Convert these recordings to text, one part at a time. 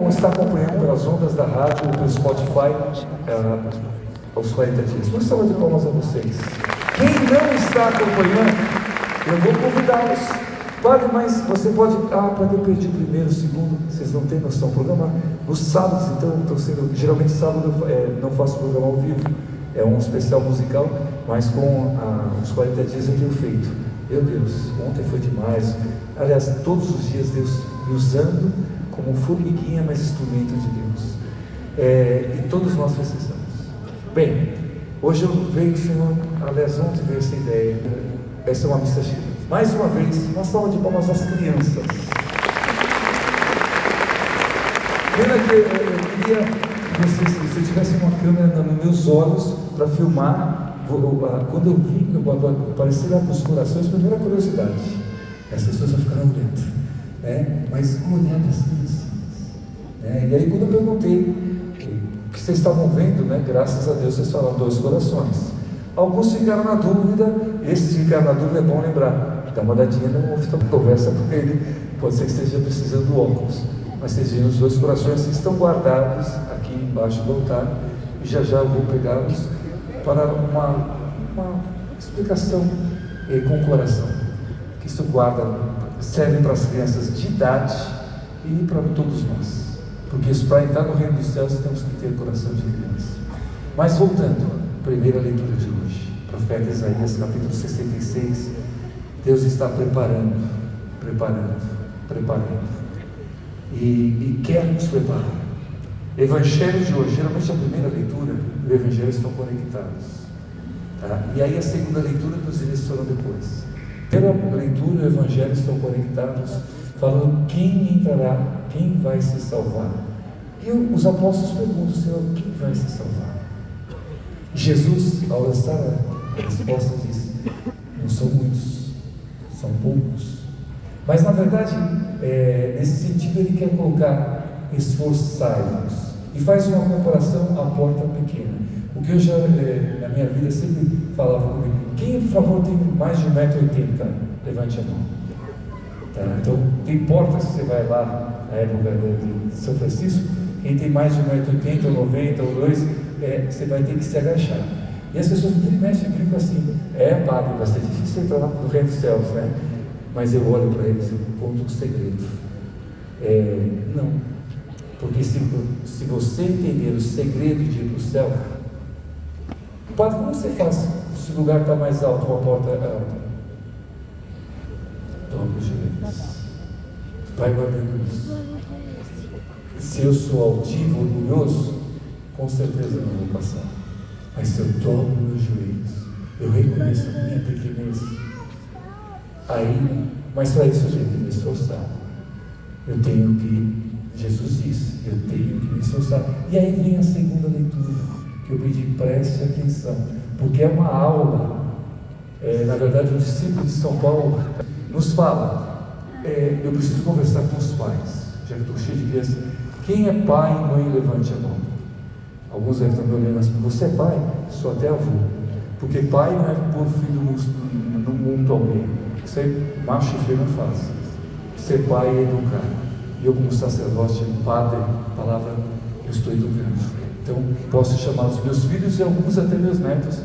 Está acompanhando pelas ondas da rádio ou pelo Spotify aos 40 dias. Uma salva de palmas a vocês. Quem não está acompanhando, eu vou convidá-los. Padre, mas você pode... Padre, eu perdi o primeiro, o segundo. Vocês não têm noção. Programa nos sábados, então, geralmente sábado não faço programa ao vivo. É um especial musical, mas com os 40 dias eu tenho feito. Meu Deus, ontem foi demais. Aliás, todos os dias Deus me usando como formiguinha, mas instrumento de Deus. E todos nós precisamos. Bem, hoje eu veio, Senhor, aliás, ontem veio essa ideia. Essa é uma missa cheia. Mais uma vez, uma salva de palmas às crianças. Pena que eu queria que você tivesse uma câmera nos meus olhos para filmar. Quando eu vi, aparecer lá nos corações, primeira curiosidade. As pessoas vão ficar olhando. Mas olhar das crianças. E aí, quando eu perguntei o que vocês estavam vendo, graças a Deus vocês falaram 2 corações. Alguns ficaram na dúvida. Esses que ficaram na dúvida, é bom lembrar, dá uma olhadinha no oftalmologista, conversa com ele. Pode ser que esteja precisando do óculos, mas vocês viram os 2 corações que estão guardados aqui embaixo do altar, e já eu vou pegá-los para uma explicação com o coração, que isso serve para as crianças de idade e para todos nós, porque para entrar no reino dos céus temos que ter coração de criança. Mas voltando, primeira leitura de hoje, profeta Isaías, capítulo 66. Deus está preparando e quer nos preparar. Evangelho de hoje, geralmente a primeira leitura e o Evangelho estão conectados, e aí a segunda leitura nos direcionam depois. Pela leitura e o Evangelho estão conectados, falando quem entrará, quem vai se salvar. E os apóstolos perguntam, Senhor, quem vai se salvar? Jesus, ao lançar a resposta, diz: não são muitos, são poucos. Mas na verdade, nesse sentido, ele quer colocar esforçai-vos, e faz uma comparação à porta pequena. O que eu já, na minha vida, sempre falava comigo: quem, por favor, tem mais de 1,80 m? Levante a mão. Então, tem portas que você vai lá, na época de São Francisco, quem tem mais de 1,80 m, ou 90 ou 2, você vai ter que se agachar. E as pessoas me mexem e ficam assim: padre, vai ser difícil entrar no reino dos céus, Mas eu olho para eles e conto um segredo. Não. Porque se você entender o segredo de ir para o céu, padre, como você faz se o lugar está mais alto, uma porta alta? Dobra os joelhos. Vai guardando isso. Se eu sou altivo, orgulhoso, com certeza não vou passar. Mas se eu dobro meus joelhos, eu reconheço a minha pequenez, mas para isso eu tenho que me esforçar. Jesus diz, eu tenho que me esforçar. E aí vem a segunda leitura, que eu pedi, preste atenção, porque é uma aula. Na verdade, o discípulo de São Paulo nos fala, eu preciso conversar com os pais, já que estou cheio de crianças. Quem é pai e mãe, levante a mão. Alguns devem estar me olhando assim: você é pai? Sou até avô. Porque pai não é pôr filho no mundo alguém. Isso aí, macho e feio não faz. Ser pai é educar. E eu, como sacerdote, padre, palavra, eu estou educando. Então, posso chamar os meus filhos e alguns até meus netos.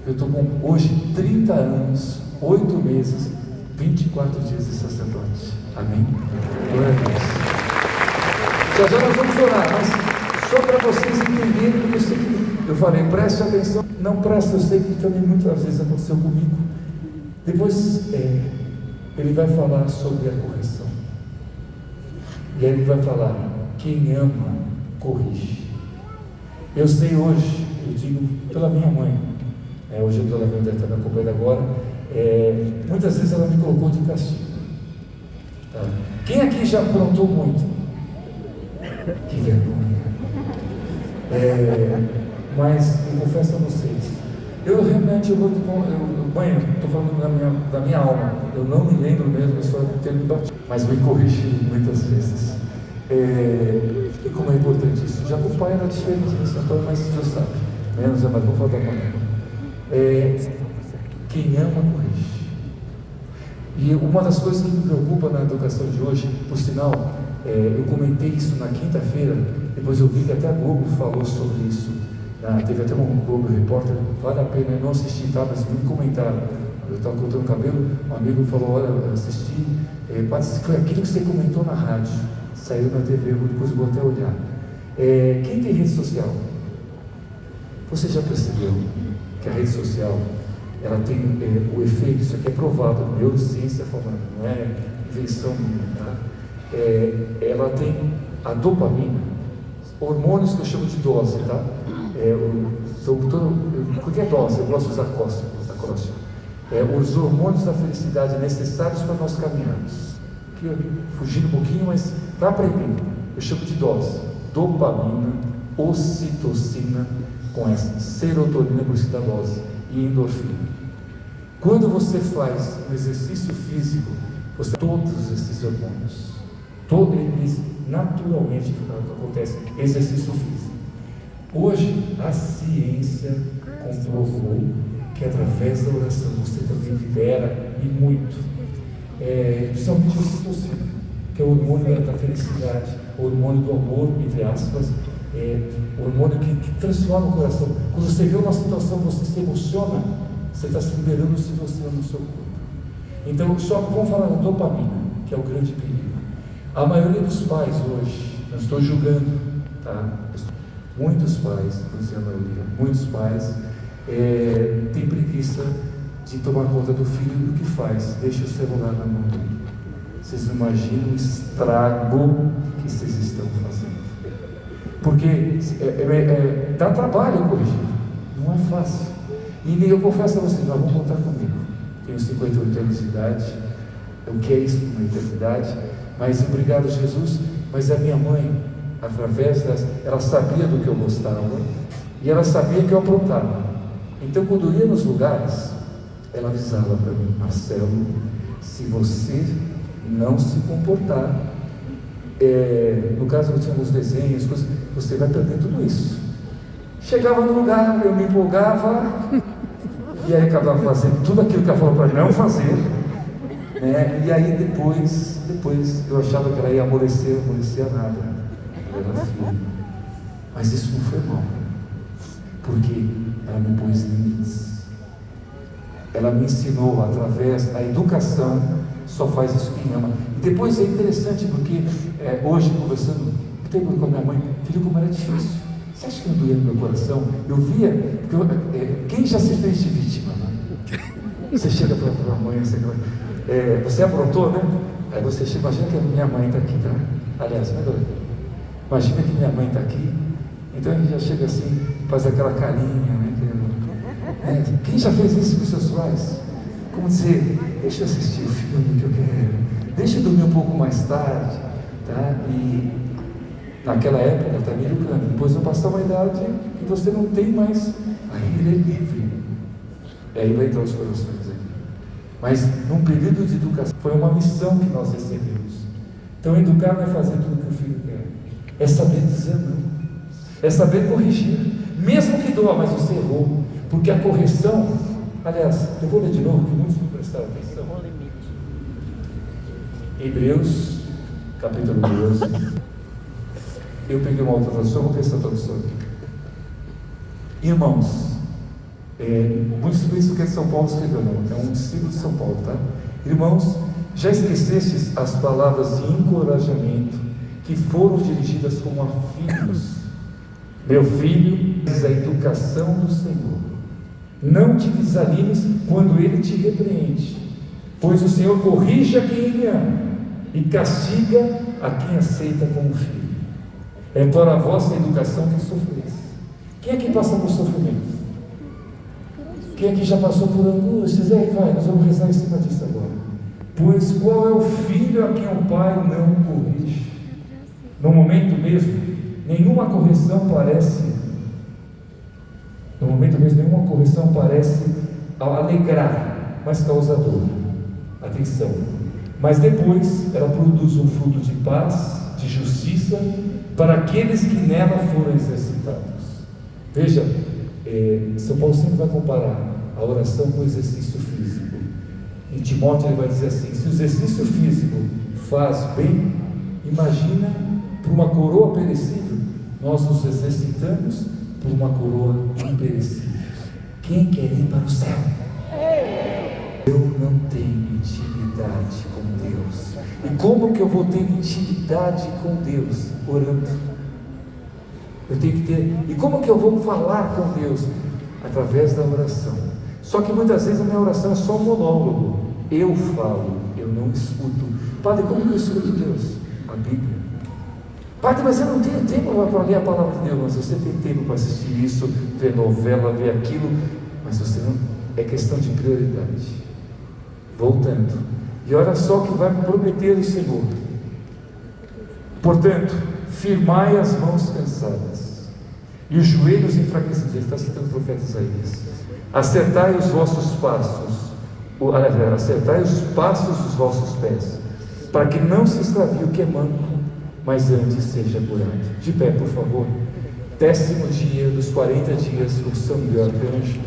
Eu estou com, hoje, 30 anos, 8 meses, 24 dias de sacerdote. Amém? Glória a Deus. Já nós vamos orar, mas só para vocês entenderem, porque eu falei, preste atenção. Não presta, eu sei que também muitas vezes aconteceu comigo. Depois, ele vai falar sobre a correção. E aí ele vai falar: quem ama, corrige. Eu sei hoje, eu digo pela minha mãe, hoje eu estou lavando a minha companheira agora, muitas vezes ela me colocou de castigo. Quem aqui já aprontou muito? Que vergonha. Mas eu confesso a vocês, eu realmente mãe, estou falando da minha alma, eu não me lembro mesmo só de ter me batido, mas me corrigido muitas vezes. E como é importante isso. Já com o pai era diferente, mas você sabe, menos é mais, vou falar da mãe. Quem ama, corrige. E uma das coisas que me preocupa na educação de hoje, por sinal, Eu comentei isso na quinta-feira, depois eu vi que até a Globo falou sobre isso. Teve até um Globo Repórter, vale a pena, eu não assisti, tá? Mas me comentaram. Eu estava cortando o cabelo, um amigo falou: olha, eu assisti, foi aquilo que você comentou na rádio, saiu na TV, depois eu vou até olhar. Quem tem rede social? Você já percebeu que a rede social, ela tem o efeito, isso aqui é provado, neurociência falando, não é invenção minha, tá? Ela tem a dopamina, hormônios que eu chamo de dose, tá? Qualquer dose, eu gosto de usar acróstico. Os hormônios da felicidade necessários para nós caminharmos. Fugindo um pouquinho, mas para aprender, eu chamo de dose: dopamina, ocitocina, com essa serotonina, por isso da dose, e endorfina. Quando você faz um exercício físico, você todos esses hormônios, todos eles naturalmente acontece exercício físico. Hoje a ciência comprovou que através da oração você também libera, e muito, principalmente a ocitocina, que é o hormônio da felicidade, o hormônio do amor, entre aspas, o hormônio que transforma o coração. Quando você vê uma situação, você se emociona, você está se liberando ocitocina no seu corpo. Então, só vamos falar da dopamina, que é o grande perigo. A maioria dos pais hoje, não estou julgando, tá? Muitos pais, vou dizer a maioria, muitos pais têm preguiça de tomar conta do filho, e o que faz? Deixa o celular na mão dele. Vocês não imaginam o estrago que vocês estão fazendo. Porque dá trabalho corrigir, não é fácil. E eu confesso a vocês, nós vamos contar comigo. Tenho 58 anos de idade, o que é isso uma eternidade? Mas obrigado, Jesus. Mas a minha mãe, através ela sabia do que eu gostava e ela sabia que eu aprontava. Então, quando eu ia nos lugares, ela avisava para mim: Marcelo, se você não se comportar, no caso eu tinha uns desenhos, você vai perder tudo isso. Chegava no lugar, eu me empolgava e aí acabava fazendo tudo aquilo que ela falou para mim não fazer, né? E aí depois eu achava que ela ia amolecer nada, ela era firme. Mas isso não foi mal, porque ela me pôs limites. Ela me ensinou através da educação. Só faz isso quem ama. E depois é interessante, porque hoje, conversando com a minha mãe, filho, como era difícil. Você acha que não doía no meu coração? Eu via, quem já se fez de vítima, né? Você chega para a mãe, você aprontou, né? Aí você chega, imagina que a minha mãe está aqui, tá? Aliás, imagina que minha mãe está aqui. Então a gente já chega assim, faz aquela carinha, né? Quem já fez isso com seus pais? Como dizer, deixa eu assistir o filme que eu quero, deixa eu dormir um pouco mais tarde, tá? E naquela época está me educando. Depois vai passar uma idade que você não tem mais, aí ele é livre. E aí vai entrar os corações aqui. Mas num período de educação, foi uma missão que nós recebemos. Então educar não é fazer tudo que o filho quer, é saber dizer não, é saber corrigir, mesmo que doa, mas você errou, porque a correção, aliás, eu vou ler de novo, que muitos não prestaram atenção. Hebreus, capítulo 12. Eu peguei uma outra tradução, vou ter essa tradução aqui. Irmãos, muitos pensam que é de São Paulo escreveu, não, é um discípulo de São Paulo, tá? Irmãos, já esquecestes as palavras de encorajamento que foram dirigidas como a filhos? Meu filho, diz a educação do Senhor. Não te desanimes quando Ele te repreende, pois o Senhor corrige a quem Ele ama e castiga a quem aceita como filho. É para a vossa educação que sofreis. Quem é que passa por sofrimento? Quem é que já passou por angústias? Aí vai, nós vamos rezar em cima disso agora. Pois qual é o filho a quem o pai não corrige? No momento mesmo, nenhuma correção parece alegrar, mas causa dor. Atenção. Mas depois ela produz um fruto de paz, de justiça, para aqueles que nela foram exercitados. Veja, São Paulo sempre vai comparar a oração com o exercício físico. Em Timóteo ele vai dizer assim: se o exercício físico faz bem, imagina, por uma coroa perecível, nós nos exercitamos por uma coroa imperecível. Quem quer ir para o céu? Eu não tenho intimidade com Deus. E como que eu vou ter intimidade com Deus? Orando. Eu tenho que ter. E como que eu vou falar com Deus? Através da oração. Só que muitas vezes a minha oração é só um monólogo. Eu falo, eu não escuto. Padre, como que eu escuto Deus? A Bíblia. Padre, mas eu não tenho tempo para ler a palavra de Deus. Mas você tem tempo para assistir isso, ver novela, ver aquilo. Mas você não. É questão de prioridade. Voltando. E olha só o que vai prometer o Senhor. Portanto, firmai as mãos cansadas e os joelhos enfraquecidos. Ele está citando o profeta Isaías. Acertai os vossos passos, acertai os passos dos vossos pés, para que não se extravie o que é manco, mas antes seja curado. De pé, por favor. 10º dia dos 40 dias com São Miguel Arcanjo.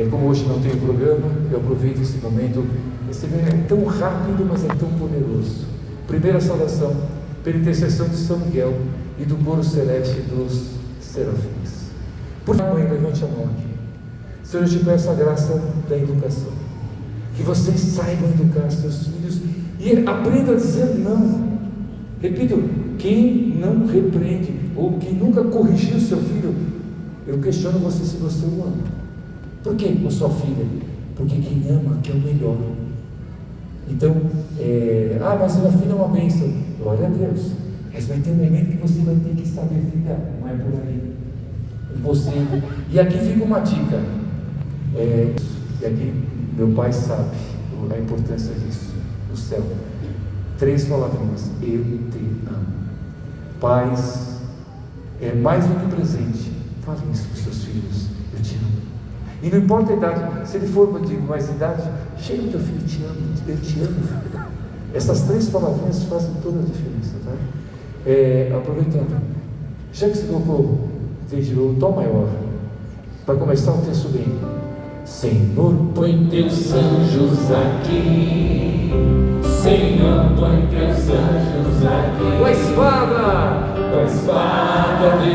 Como hoje não tem programa, eu aproveito esse momento. Esse é tão rápido, mas é tão poderoso. Primeira saudação, pela intercessão de São Miguel e do coro celeste dos serafins. Por favor, mãe, levante a mão aqui. Senhor, eu te peço a graça da educação, que vocês saibam educar seus filhos e aprendam a dizer não. Repito, quem não repreende ou quem nunca corrigiu seu filho, eu questiono você se você o ama. Por que, sua filha? Porque quem ama quer o melhor. Então, mas minha filha é uma bênção. Glória a Deus. Mas vai ter um momento que você vai ter que saber ficar. Não é por aí. Você. E aqui fica uma dica. E aqui meu pai sabe a importância disso no céu. 3 palavrinhas: eu te amo. Pais, mais do que presente, falem isso para os seus filhos: eu te amo. E não importa a idade, se ele for de mais idade, chega no teu filho: te amo, eu te amo, filho. Essas 3 palavrinhas fazem toda a diferença, tá? Aproveitando, já que você colocou o tom maior, para começar o texto bem. Senhor, põe teus anjos aqui. Senhor, põe teus anjos aqui. Com a espada de